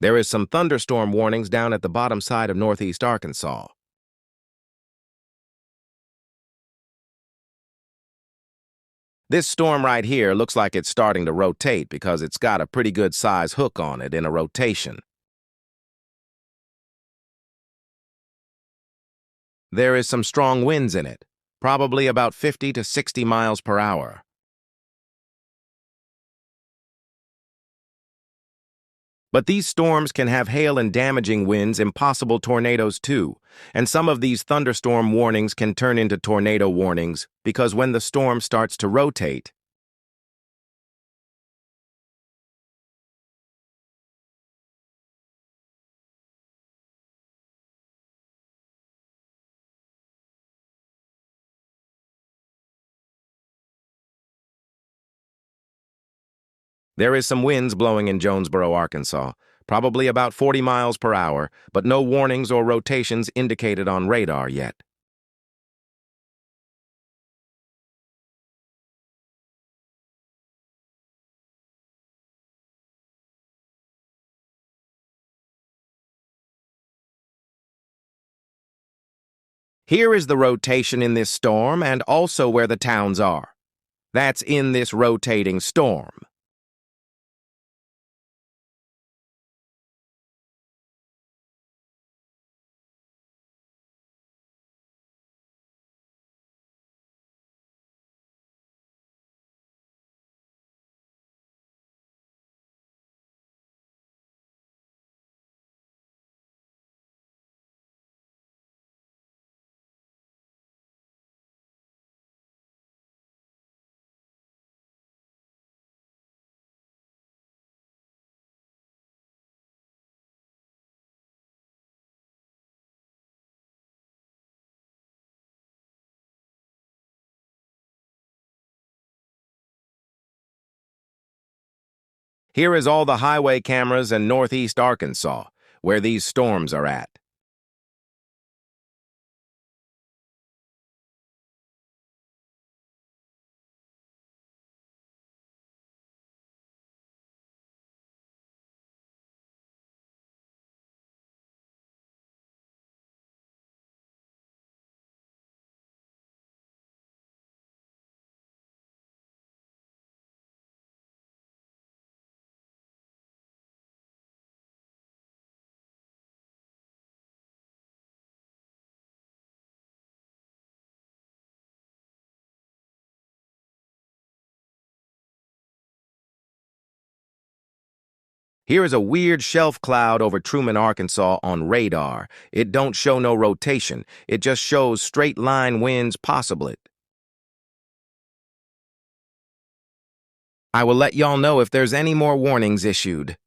There is some thunderstorm warnings down at the bottom side of northeast Arkansas. This storm right here looks like it's starting to rotate because it's got a pretty good size hook on it in a rotation. There is some strong winds in it, probably about 50 to 60 miles per hour. But these storms can have hail and damaging winds and possible tornadoes too, and some of these thunderstorm warnings can turn into tornado warnings because when the storm starts to rotate, there is some winds blowing in Jonesboro, Arkansas, probably about 40 miles per hour, but no warnings or rotations indicated on radar yet. Here is the rotation in this storm and also where the towns are. That's in this rotating storm. Here is all the highway cameras in northeast Arkansas, where these storms are at. Here is a weird shelf cloud over Truman, Arkansas on radar. It don't show no rotation. It just shows straight line winds possible. I will let y'all know if there's any more warnings issued.